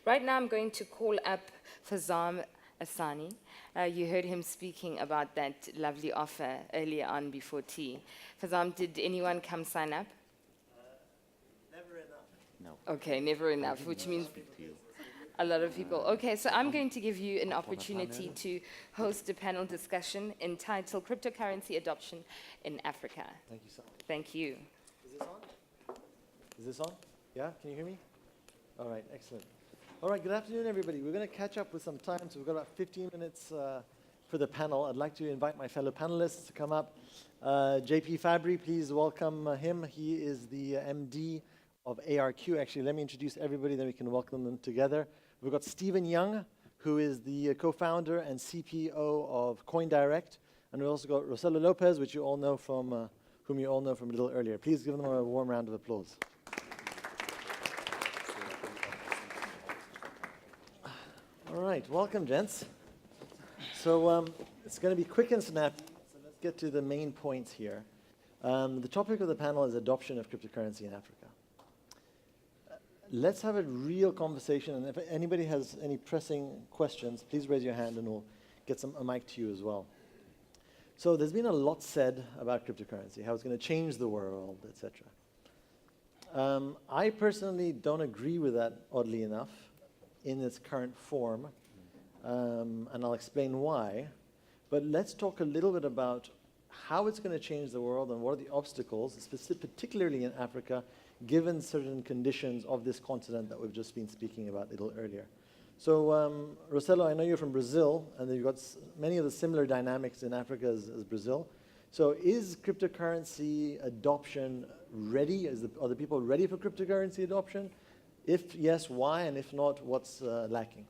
Right now I'm going to call up Farzam Ehsani. You heard him speaking about that lovely offer earlier on before tea. Farzam, did anyone come sign up? Never enough. No. Okay, never enough, which means a lot of people. Okay, so I'm going to give you an opportunity to host a panel discussion entitled Cryptocurrency Adoption in Africa. Thank you so much. Thank you. Is this on? Is this on? Yeah, can you hear me? All right, excellent. All right, good afternoon, everybody. We're going to catch up with some time, so we've got about 15 minutes for the panel. I'd like to invite my fellow panelists to come up. JP FABRI, please welcome him. He is the MD of ARQ. Actually, let me introduce everybody, then we can welcome them together. We've got Stephen Young, who is the co-founder and CPO of Coindirect. And we've also got ROCELO LOPES, which you all know from, whom you all know from a little earlier. Please give them a warm round of applause. All right, welcome, gents. So it's going to be quick and snappy, so let's get to the main points here. The topic of the panel is adoption of cryptocurrency in Africa. Let's have a real conversation, and if anybody has any pressing questions, please raise your hand and we'll get a mic to you as well. So there's been a lot said about cryptocurrency, how it's going to change the world, etc. I personally don't agree with that, oddly enough, in its current form, and I'll explain why. But let's talk a little bit about how it's going to change the world and what are the obstacles, particularly in Africa, given certain conditions of this continent that we've just been speaking about a little earlier. So, ROCELO, I know you're from Brazil, and you've got many of the similar dynamics in Africa as Brazil. So is cryptocurrency adoption ready? Are the people ready for cryptocurrency adoption? If yes, why? And if not, what's lacking?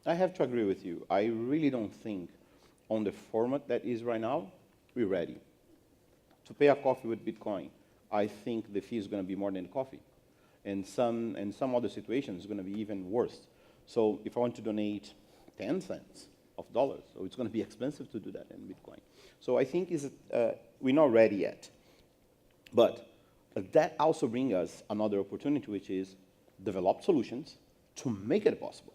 I have to agree with you. I really don't think on the format that is right now, we're ready. To pay a coffee with Bitcoin, I think the fee is going to be more than the coffee. And some other situations, it's going to be even worse. So if I want to donate 10 cents of dollars, so it's going to be expensive to do that in Bitcoin. So I think we're not ready yet. But that also brings us another opportunity, which is develop solutions to make it possible.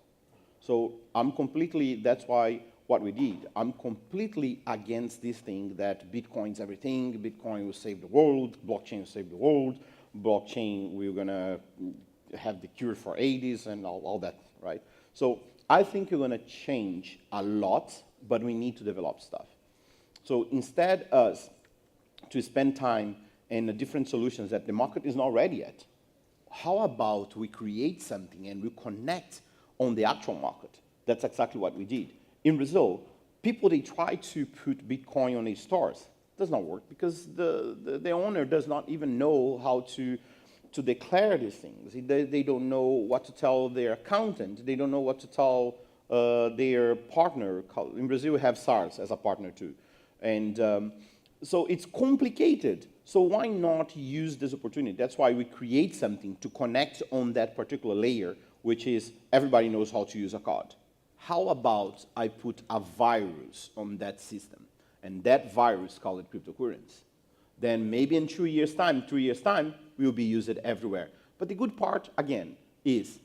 So that's why what we did, I'm completely against this thing that Bitcoin's everything, Bitcoin will save the world, blockchain will save the world, blockchain, we're gonna have the cure for AIDS and all that, right? So I think you're gonna change a lot, but we need to develop stuff. So instead to spend time in the different solutions that the market is not ready yet, how about we create something and we connect on the actual market? That's exactly what we did. In Brazil, people, they try to put Bitcoin on their stores. It does not work because the owner does not even know how to declare these things. They don't know what to tell their accountant. They don't know what to tell their partner. In Brazil, we have SARS as a partner too. And so it's complicated. So why not use this opportunity? That's why we create something to connect on that particular layer, which is everybody knows how to use a card. How about I put a virus on that system, and that virus, call it cryptocurrency. Then maybe in 2 years' time, 3 years' time, we will be used everywhere. But the good part, again, is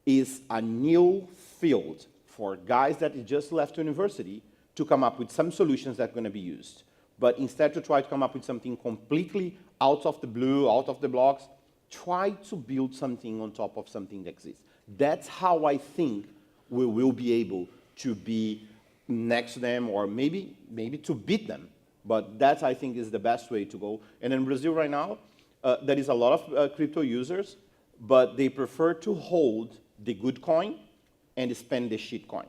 a new field for guys that just left university to come up with some solutions that are going to be used. But instead to try to come up with something completely out of the blue, out of the blocks, try to build something on top of something that exists. That's how I think we will be able to be next to them, or maybe to beat them. But that, I think, is the best way to go. And in Brazil right now, there is a lot of crypto users, but they prefer to hold the good coin and spend the shit coin.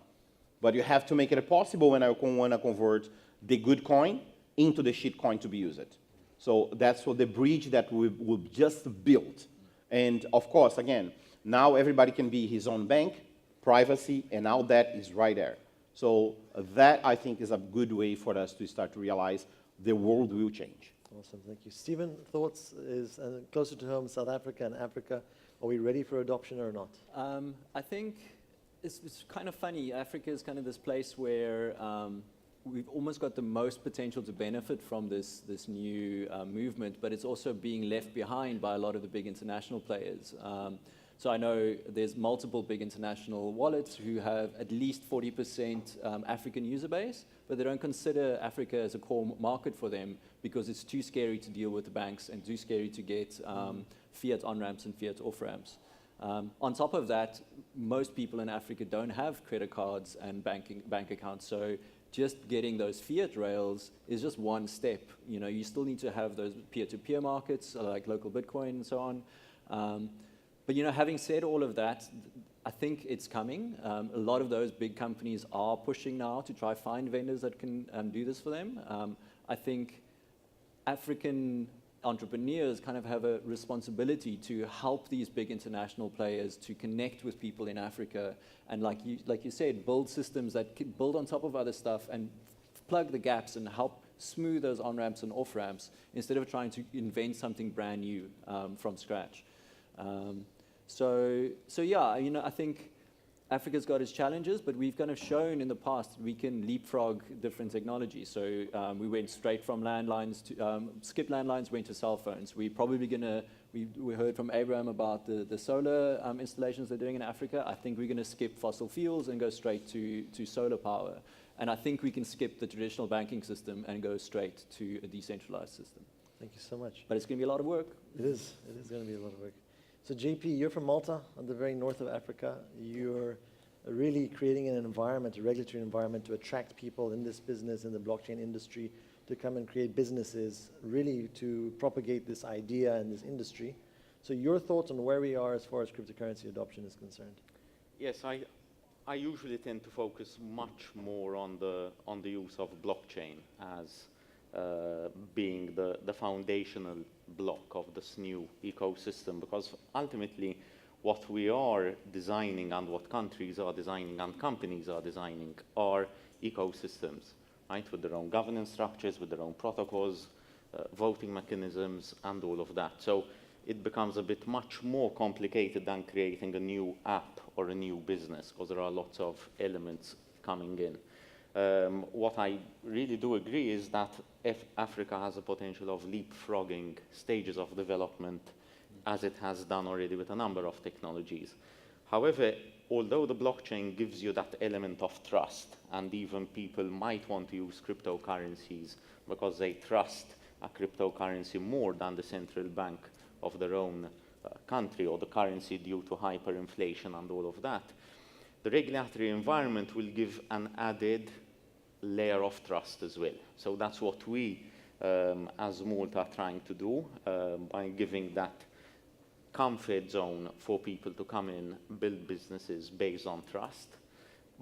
But you have to make it possible when I want to convert the good coin into the shit coin to be used. So that's what the bridge that we've just built. And of course, again, now everybody can be his own bank, privacy, and now that is right there. So that, I think, is a good way for us to start to realize the world will change. Awesome, thank you. Stephen, thoughts is closer to home, South Africa and Africa. Are we ready for adoption or not? I think it's kind of funny. Africa is kind of this place where we've almost got the most potential to benefit from this new movement, but it's also being left behind by a lot of the big international players. So I know there's multiple big international wallets who have at least 40% African user base, but they don't consider Africa as a core market for them because it's too scary to deal with the banks and too scary to get fiat on-ramps and fiat off-ramps. On top of that, most people in Africa don't have credit cards and bank accounts, so just getting those fiat rails is just one step. You know, you still need to have those peer-to-peer markets like local Bitcoin and so on. But you know, having said all of that, I think it's coming. A lot of those big companies are pushing now to try find vendors that can do this for them. I think African entrepreneurs kind of have a responsibility to help these big international players to connect with people in Africa and like you said, build systems that can build on top of other stuff and plug the gaps and help smooth those on-ramps and off-ramps instead of trying to invent something brand new from scratch. So yeah, you know, I think Africa's got its challenges, but we've kind of shown in the past we can leapfrog different technologies. So we went straight from landlines to, skip landlines, went to cell phones. We're probably gonna, we heard from Abraham about the solar installations they're doing in Africa. I think we're gonna skip fossil fuels and go straight to solar power. And I think we can skip the traditional banking system and go straight to a decentralized system. Thank you so much. But it's gonna be a lot of work. It is going to be a lot of work. So JP, you're from Malta, on the very north of Africa. You're really creating an environment, a regulatory environment to attract people in this business, in the blockchain industry, to come and create businesses, really to propagate this idea in this industry. So your thoughts on where we are as far as cryptocurrency adoption is concerned? Yes, I usually tend to focus much more on the use of blockchain as being the foundational block of this new ecosystem, because ultimately what we are designing and what countries are designing and companies are designing are ecosystems, right, with their own governance structures, with their own protocols, voting mechanisms, and all of that. So it becomes a bit much more complicated than creating a new app or a new business, because there are lots of elements coming in. What I really do agree is that if Africa has a potential of leapfrogging stages of development, as it has done already with a number of technologies. However, although the blockchain gives you that element of trust, and even people might want to use cryptocurrencies because they trust a cryptocurrency more than the central bank of their own country or the currency due to hyperinflation and all of that, the regulatory environment will give an added layer of trust as well. So that's what we, as Malta, are trying to do by giving that comfort zone for people to come in, build businesses based on trust.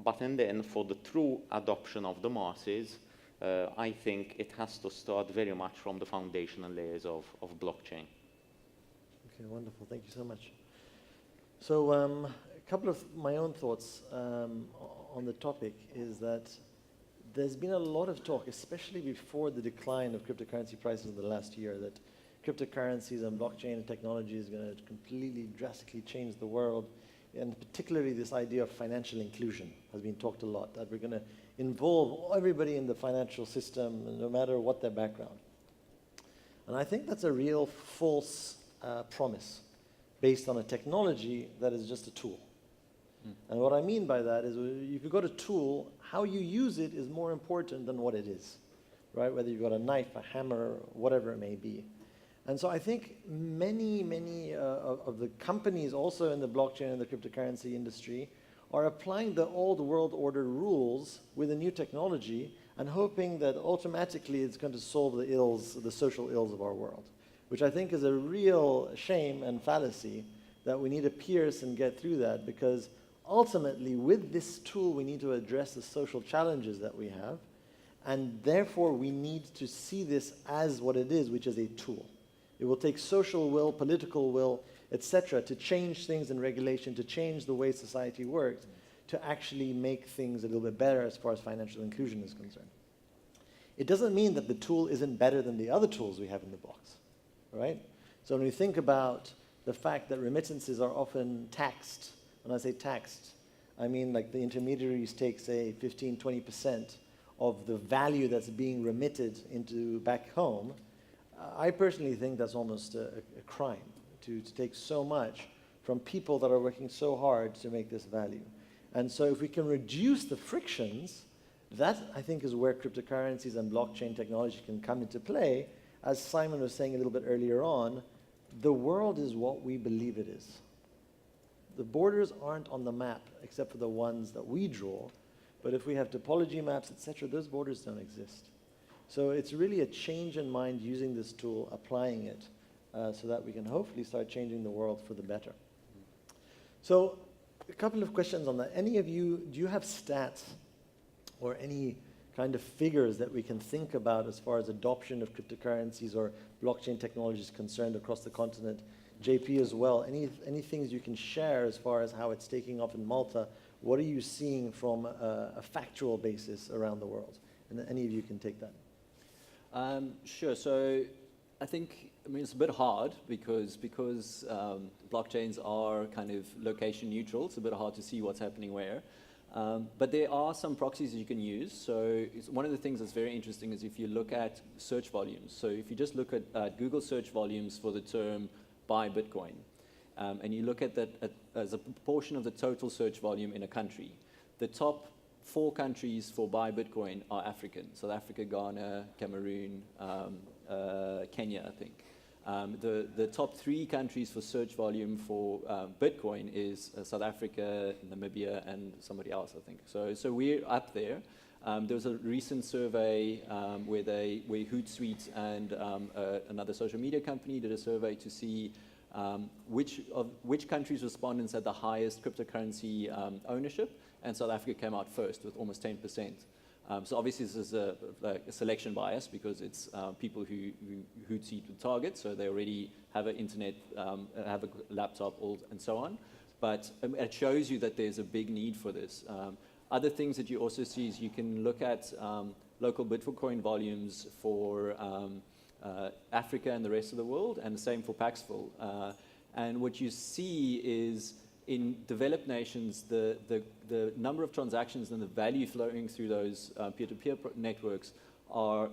But in the end, for the true adoption of the masses, I think it has to start very much from the foundational layers of blockchain. Okay, wonderful. Thank you so much. So a couple of my own thoughts on the topic is that there's been a lot of talk, especially before the decline of cryptocurrency prices in the last year, that cryptocurrencies and blockchain technology is going to completely, drastically change the world. And particularly this idea of financial inclusion has been talked a lot, that we're going to involve everybody in the financial system, no matter what their background. And I think that's a real false promise based on a technology that is just a tool. And what I mean by that is if you've got a tool, how you use it is more important than what it is, right? Whether you've got a knife, a hammer, whatever it may be. And so I think many of the companies also in the blockchain and the cryptocurrency industry are applying the old world order rules with a new technology and hoping that automatically it's going to solve the ills, the social ills of our world, which I think is a real shame and fallacy that we need to pierce and get through that, because ultimately with this tool we need to address the social challenges that we have, and therefore we need to see this as what it is, which is a tool. It will take social will, political will, etc., to change things in regulation, to change the way society works, to actually make things a little bit better as far as financial inclusion is concerned. It doesn't mean that the tool isn't better than the other tools we have in the box, right? So when we think about the fact that remittances are often taxed, when I say taxed, I mean like the intermediaries take, say, 15, 20% of the value that's being remitted into back home. I personally think that's almost a crime to take so much from people that are working so hard to make this value. And so if we can reduce the frictions, that I think is where cryptocurrencies and blockchain technology can come into play. As Simon was saying a little bit earlier on, the world is what we believe it is. The borders aren't on the map except for the ones that we draw, but if we have topology maps, etc., those borders don't exist. So it's really a change in mind using this tool, applying it, so that we can hopefully start changing the world for the better. So a couple of questions on that. Any of you, do you have stats or any kind of figures that we can think about as far as adoption of cryptocurrencies or blockchain technology is concerned across the continent? JP as well, any things you can share as far as how it's taking off in Malta? What are you seeing from a factual basis around the world? And any of you can take that. Sure. So I think, it's a bit hard because blockchains are kind of location neutral. It's a bit hard to see what's happening where. But there are some proxies you can use. So one of the things that's very interesting is if you look at search volumes. So if you just look at Google search volumes for the term buy Bitcoin, and you look at that as a proportion of the total search volume in a country, the top 4 countries for buy Bitcoin are African. South Africa, Ghana, Cameroon, Kenya, I think. The top 3 countries for search volume for Bitcoin is South Africa, Namibia, and somebody else, I think. So we're up there. There was a recent survey where Hootsuite and another social media company did a survey to see which countries' respondents had the highest cryptocurrency ownership, and South Africa came out first with almost 10%. So obviously this is a selection bias because it's people who Hootsuite would target, so they already have an internet, have a laptop, and so on. But it shows you that there's a big need for this. Other things that you also see is you can look at local Bitcoin volumes for Africa and the rest of the world, and the same for Paxful. And what you see is in developed nations, the number of transactions and the value flowing through those peer-to-peer networks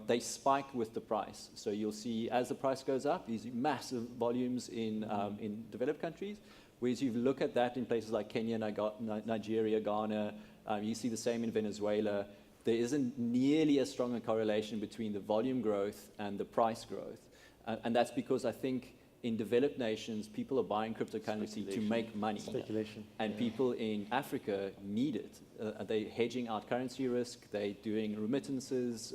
they spike with the price. So you'll see as the price goes up, these massive volumes in developed countries. Whereas you look at that in places like Kenya, Nigeria, Ghana, you see the same in Venezuela. There isn't nearly as strong a correlation between the volume growth and the price growth. And that's because I think in developed nations, people are buying cryptocurrency to make money. Speculation. And people in Africa need it. They're hedging out currency risk. They're doing remittances.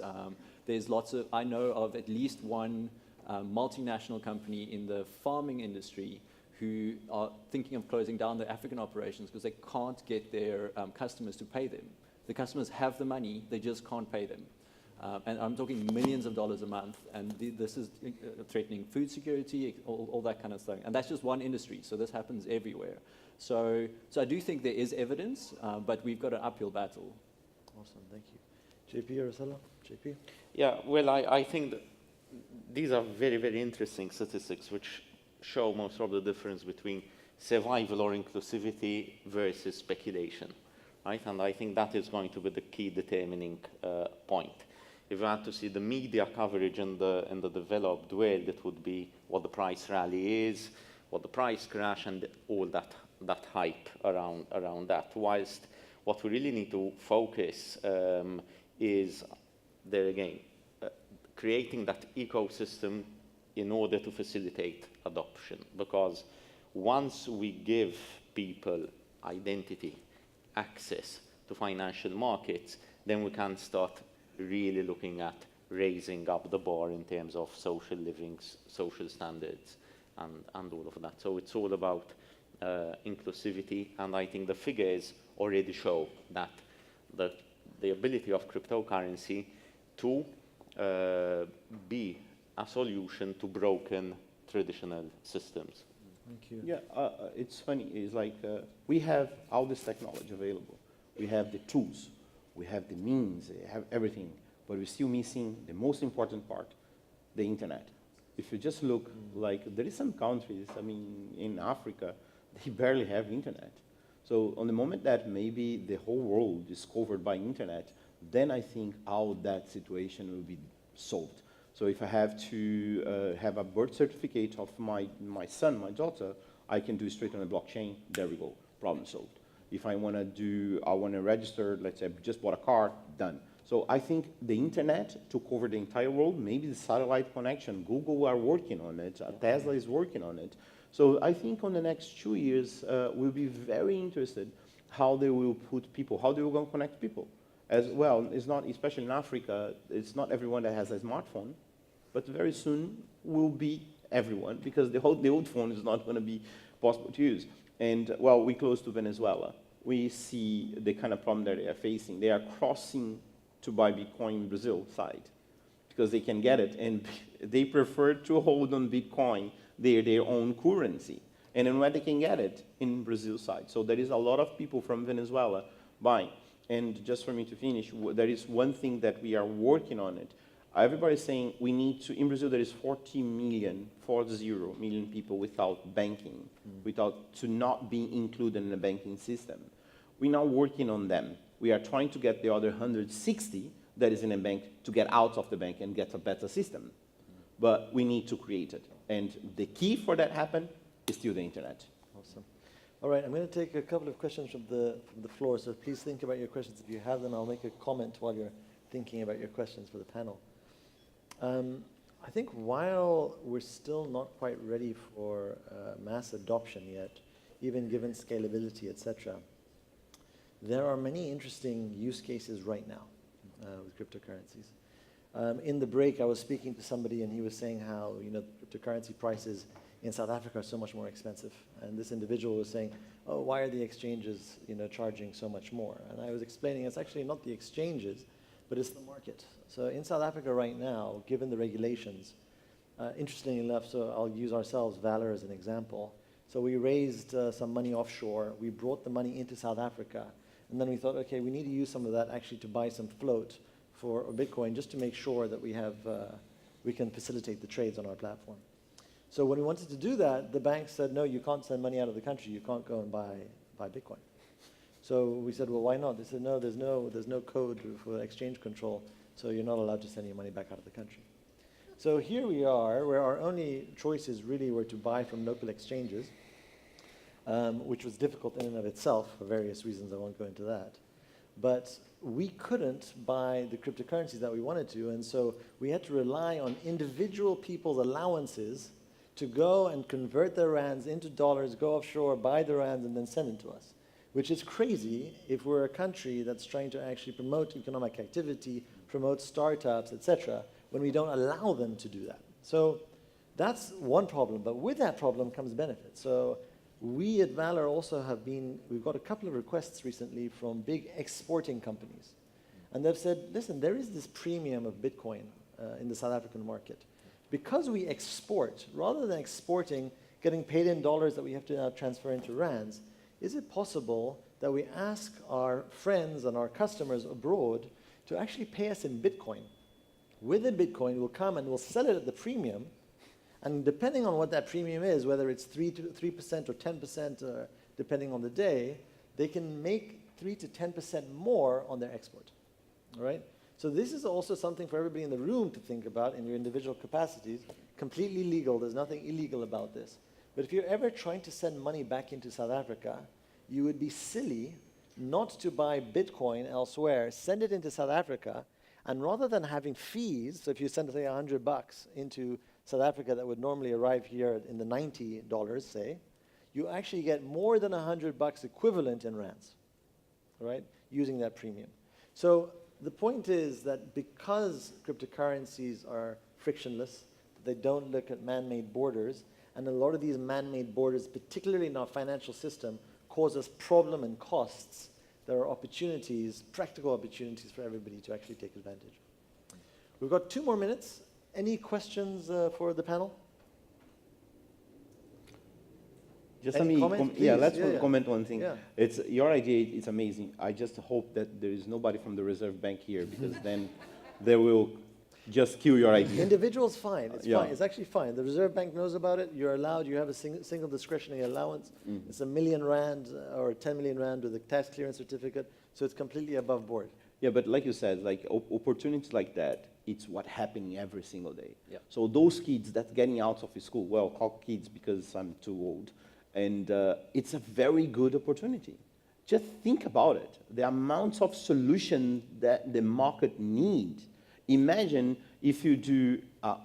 There's I know of at least one multinational company in the farming industry who are thinking of closing down their African operations because they can't get their customers to pay them. The customers have the money, they just can't pay them. And I'm talking millions of dollars a month, and this is threatening food security, all that kind of thing. And that's just one industry, so this happens everywhere. So I do think there is evidence, but we've got an uphill battle. Awesome, thank you. JP or ROCELO? JP? Yeah, well, I think that these are very, very interesting statistics which show most of the difference between survival or inclusivity versus speculation, right? And I think that is going to be the key determining point. If we had to see the media coverage in the developed world, it would be what the price rally is, what the price crash, and all that hype around that. Whilst what we really need to focus is, there again, creating that ecosystem in order to facilitate adoption. Because once we give people identity, access to financial markets, then we can start really looking at raising up the bar in terms of social living, social standards, and all of that. So it's all about inclusivity, and I think the figures already show that the ability of cryptocurrency to be a solution to broken traditional systems. Thank you. Yeah, it's funny. It's like we have all this technology available. We have the tools. We have the means. We have everything. But we're still missing the most important part, the internet. If you just look, like there is some countries, I mean, in Africa, they barely have internet. So on the moment that maybe the whole world is covered by internet, then I think how that situation will be solved. So if I have to have a birth certificate of my son, my daughter, I can do straight on the blockchain. There we go, problem solved. If I want to register, let's say I just bought a car, done. So I think the internet took over the entire world, maybe the satellite connection. Google are working on it, Tesla is working on it. So I think on the next 2 years, we'll be very interested how they will put people, how they will go connect people. As well, it's not, especially in Africa, it's not everyone that has a smartphone, but very soon will be everyone, because the old phone is not going to be possible to use. And, well, we're close to Venezuela. We see the kind of problem that they are facing. They are crossing to buy Bitcoin in Brazil side, because they can get it, and they prefer to hold on Bitcoin, their own currency. And then where they can get it? In Brazil side. So there is a lot of people from Venezuela buying. And just for me to finish, there is one thing that we are working on it. Everybody's saying we need to, in Brazil there is 40 million people without banking, to not be included in the banking system. We're now working on them. We are trying to get the other 160 that is in a bank to get out of the bank and get a better system. But we need to create it. And the key for that happen is still the internet. Awesome. All right, I'm going to take a couple of questions from the floor, so please think about your questions. If you have them, I'll make a comment while you're thinking about your questions for the panel. I think while we're still not quite ready for mass adoption yet, even given scalability, etc., there are many interesting use cases right now with cryptocurrencies. In the break, I was speaking to somebody, and he was saying how cryptocurrency prices in South Africa are so much more expensive. And this individual was saying, oh, why are the exchanges charging so much more? And I was explaining it's actually not the exchanges, but it's the market. So in South Africa right now, given the regulations, interestingly enough, so I'll use ourselves, Valor, as an example. So we raised some money offshore. We brought the money into South Africa. And then we thought, okay, we need to use some of that actually to buy some float for Bitcoin, just to make sure that we can facilitate the trades on our platform. So when we wanted to do that, the bank said, no, you can't send money out of the country. You can't go and buy Bitcoin. So we said, well, why not? They said, no, there's no code for exchange control, so you're not allowed to send your money back out of the country. So here we are, where our only choices really were to buy from local exchanges, which was difficult in and of itself for various reasons. I won't go into that. But we couldn't buy the cryptocurrencies that we wanted to, and so we had to rely on individual people's allowances to go and convert their rands into dollars, go offshore, buy the rands, and then send them to us, which is crazy if we're a country that's trying to actually promote economic activity, promote startups, etc., when we don't allow them to do that. So that's one problem, but with that problem comes benefit. So we at Valor also we've got a couple of requests recently from big exporting companies. And they've said, listen, there is this premium of Bitcoin in the South African market. Because we export, rather than exporting, getting paid in dollars that we have to now transfer into rands, is it possible that we ask our friends and our customers abroad to actually pay us in Bitcoin? With the Bitcoin, we'll come and we'll sell it at the premium, and depending on what that premium is, whether it's 3% or 10%, depending on the day, they can make 3 to 10% more on their export, all right? So this is also something for everybody in the room to think about in your individual capacities. Completely legal, there's nothing illegal about this. But if you're ever trying to send money back into South Africa, you would be silly not to buy Bitcoin elsewhere, send it into South Africa, and rather than having fees, so if you send, say, $100 into South Africa that would normally arrive here in the $90, say, you actually get more than $100 equivalent in rands, right, using that premium. So the point is that because cryptocurrencies are frictionless, they don't look at man-made borders, and a lot of these man-made borders, particularly in our financial system, cause us problem and costs. There are opportunities, practical opportunities for everybody to actually take advantage. We've got 2 more minutes. Any questions for the panel? Just Any let me, comment, let's please? comment one thing. Yeah. It's your idea. It's amazing. I just hope that there is nobody from the Reserve Bank here, because then they will just kill your idea. Individuals, fine. It's Yeah. fine. It's actually fine. The Reserve Bank knows about it. You're allowed. You have a single discretionary allowance. It's R1 million or 10 million rand with a tax clearance certificate. So it's completely above board. Yeah, but like you said, like opportunities like that, it's what happening every single day. Yeah. So those kids that getting out of school, well, call kids because I'm too old, And it's a very good opportunity. Just think about it, the amounts of solutions that the market needs. Imagine if you do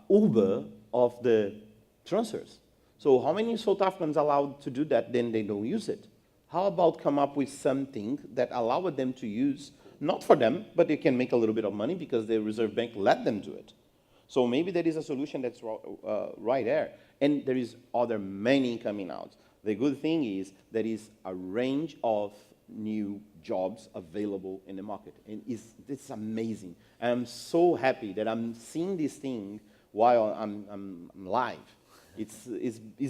Uber of the transfers. So how many South Africans are allowed to do that, then they don't use it? How about come up with something that allows them to use, not for them, but they can make a little bit of money because the Reserve Bank let them do it. So maybe there is a solution that's right there. And there is other many coming out. The good thing is there is a range of new jobs available in the market. And it's amazing. I'm so happy that I'm seeing this thing while I'm live. It's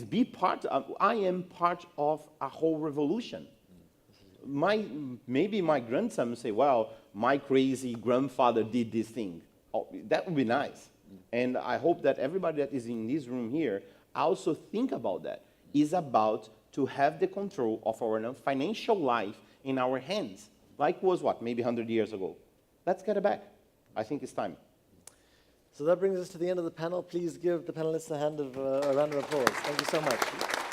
be part of, I am part of a whole revolution. Maybe my grandson will say, well, my crazy grandfather did this thing. Oh, that would be nice. And I hope that everybody that is in this room here also think about that. It's about to have the control of our financial life in our hands, like was what, maybe 100 years ago. Let's get it back. I think it's time. So that brings us to the end of the panel. Please give the panelists a round of applause. Thank you so much.